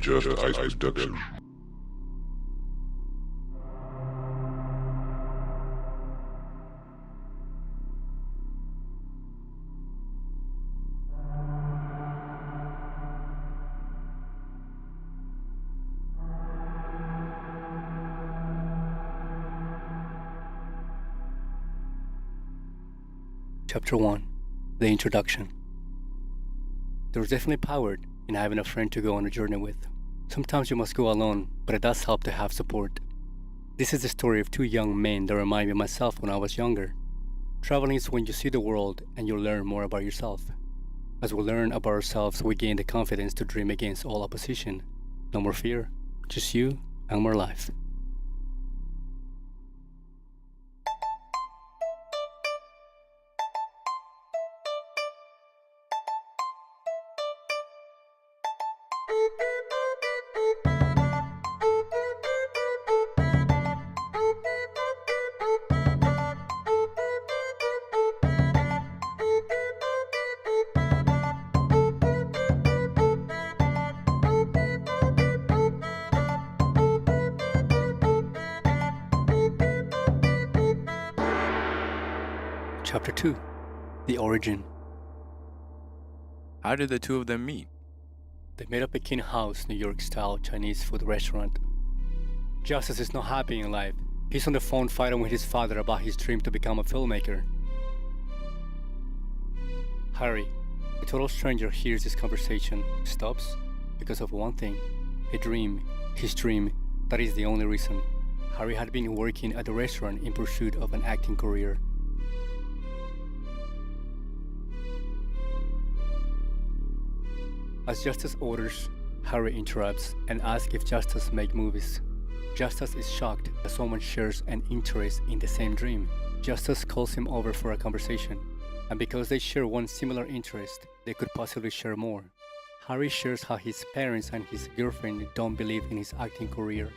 Just Ice Production. Chapter 1. The Introduction. There's definitely power in having a friend to go on a journey with. Sometimes you must go alone, but it does help to have support. This is the story of two young men that remind me of myself when I was younger. Traveling is when you see the world and you learn more about yourself. As we learn about ourselves, we gain the confidence to dream against all opposition. No more fear, just you and more life. Chapter 2. The Origin. How did the two of them meet? They met up at King House, New York-style Chinese food restaurant. Justice is not happy in life. He's on the phone fighting with his father about his dream to become a filmmaker. Harry, a total stranger, hears this conversation, stops, because of one thing, a dream, his dream. That is the only reason. Harry had been working at the restaurant in pursuit of an acting career. As Justice orders, Harry interrupts and asks if Justice make movies. Justice is shocked that someone shares an interest in the same dream. Justice calls him over for a conversation, and because they share one similar interest, they could possibly share more. Harry shares how his parents and his girlfriend don't believe in his acting career.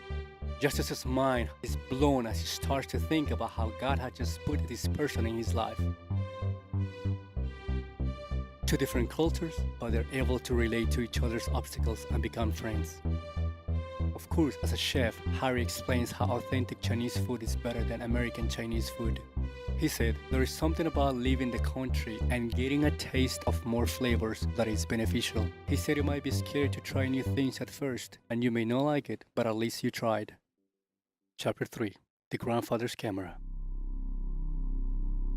Justice's mind is blown as he starts to think about how God had just put this person in his life. Two different cultures, but they're able to relate to each other's obstacles and become friends. Of course, as a chef, Harry explains how authentic Chinese food is better than American Chinese food. He said, there is something about leaving the country and getting a taste of more flavors that is beneficial. He said you might be scared to try new things at first, and you may not like it, but at least you tried. Chapter 3. The Grandfather's Camera.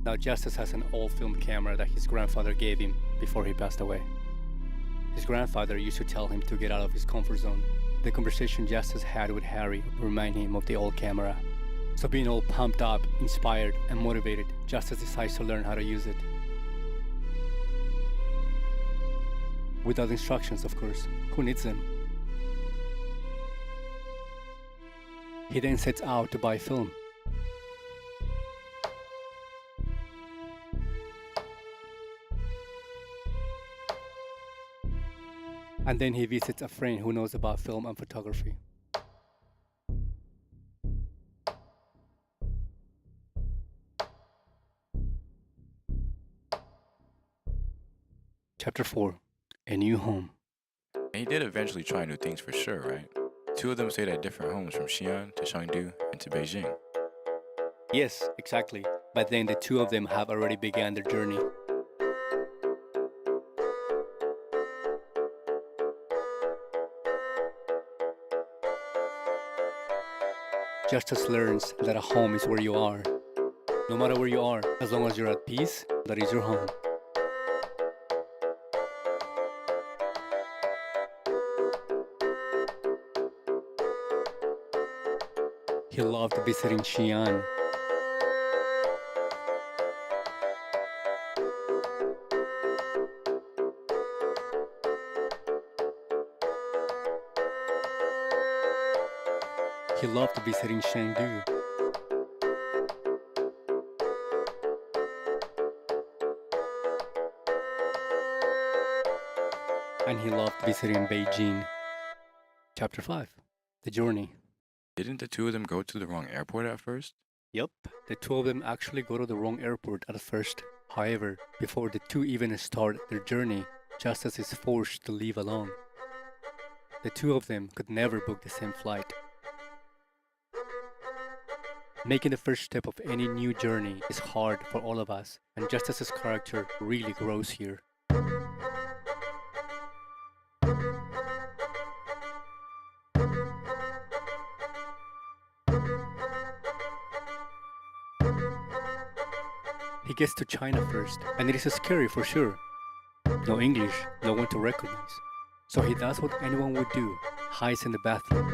Now Justice has an old film camera that his grandfather gave him before he passed away. His grandfather used to tell him to get out of his comfort zone. The conversation Justice had with Harry remind him of the old camera. So being all pumped up, inspired, and motivated, Justice decides to learn how to use it. Without instructions, of course. Who needs them? He then sets out to buy film. And then he visits a friend who knows about film and photography. Chapter 4. A New Home. And he did eventually try new things for sure, right? Two of them stayed at different homes from Xi'an to Chengdu and to Beijing. Yes, exactly. But then the two of them have already begun their journey. Justice learns that a home is where you are. No matter where you are, as long as you're at peace, that is your home. He loved visiting Xi'an. He loved visiting Chengdu. And he loved visiting Beijing. Chapter 5. The Journey. Didn't the two of them go to the wrong airport at first? Yup, the two of them actually go to the wrong airport at first. However, before the two even start their journey, Justice is forced to leave alone. the two of them could never book the same flight. Making the first step of any new journey is hard for all of us, and Justice's character really grows here. He gets to China first, and it is scary for sure. No English, no one to recognize. So he does what anyone would do, hides in the bathroom.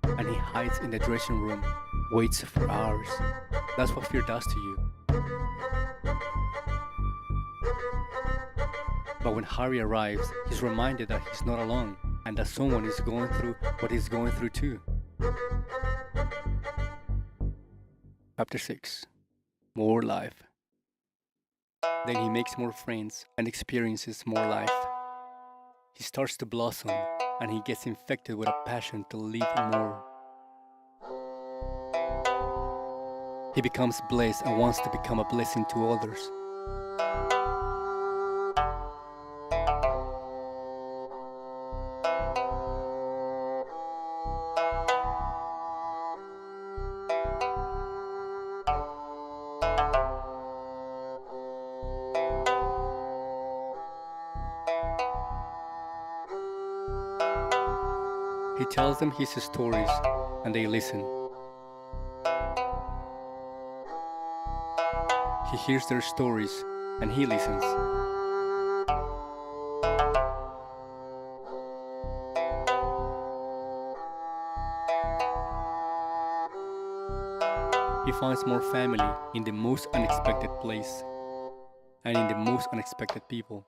And he hides in the dressing room, waits for hours. That's what fear does to you. But when Harry arrives, he's reminded that he's not alone, and that someone is going through what he's going through too. Chapter 6. More life. Then he makes more friends and experiences more life. He starts to blossom, and he gets infected with a passion to live more. He becomes blessed and wants to become a blessing to others. He tells them his stories, and they listen. He hears their stories, and he listens. He finds more family in the most unexpected place, and in the most unexpected people.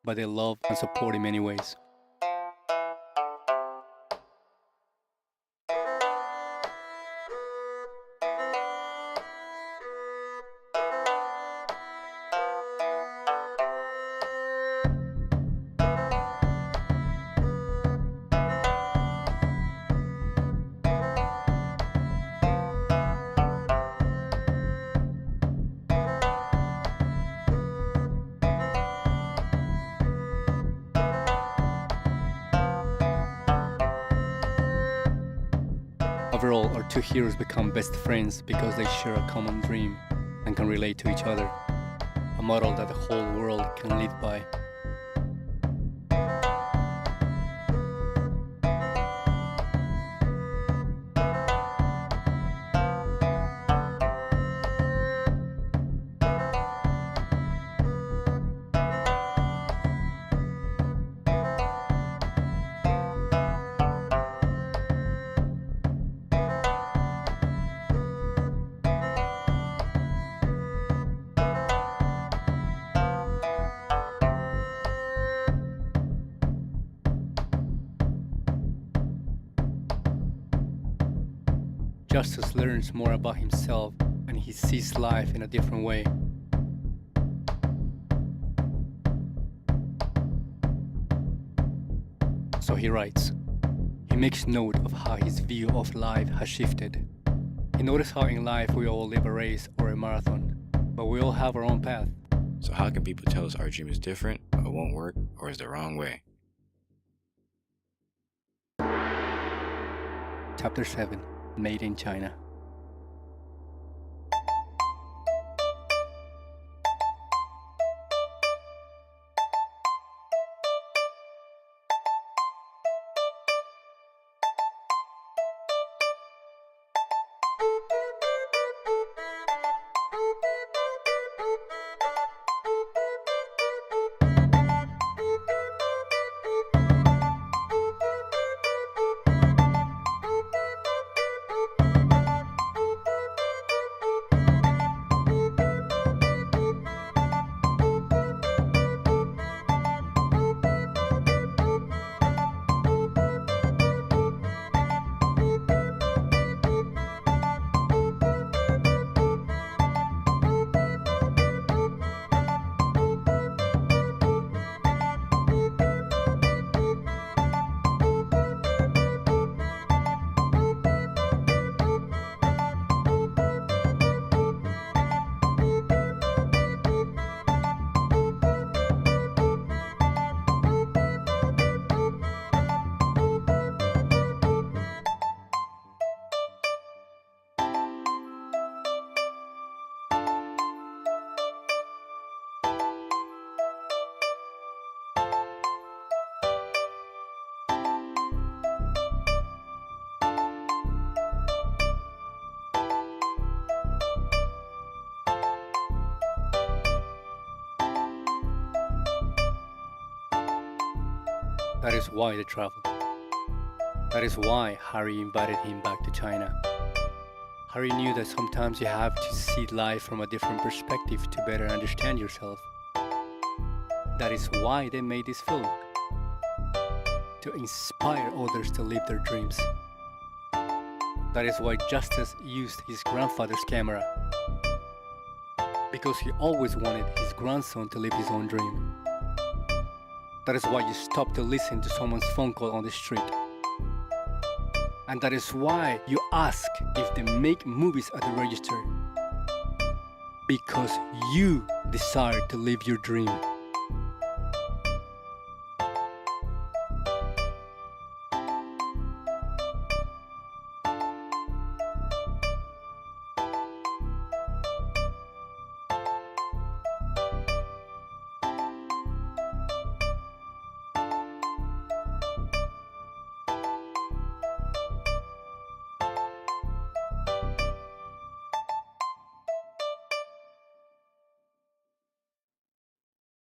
But they love and support him anyways. Overall, our two heroes become best friends because they share a common dream and can relate to each other, a model that the whole world can live by. Justice learns more about himself and he sees life in a different way. So he writes. He makes note of how his view of life has shifted. He noticed how in life we all live a race or a marathon, but we all have our own path. So how can people tell us our dream is different, or won't work, or is the wrong way? Chapter 7. Made in China. That is why they traveled. That is why Harry invited him back to China. Harry knew that sometimes you have to see life from a different perspective to better understand yourself. That is why they made this film, to inspire others to live their dreams. That is why Justice used his grandfather's camera, because he always wanted his grandson to live his own dream. That is why you stop to listen to someone's phone call on the street. And that is why you ask if they make movies at the register, because you desire to live your dream.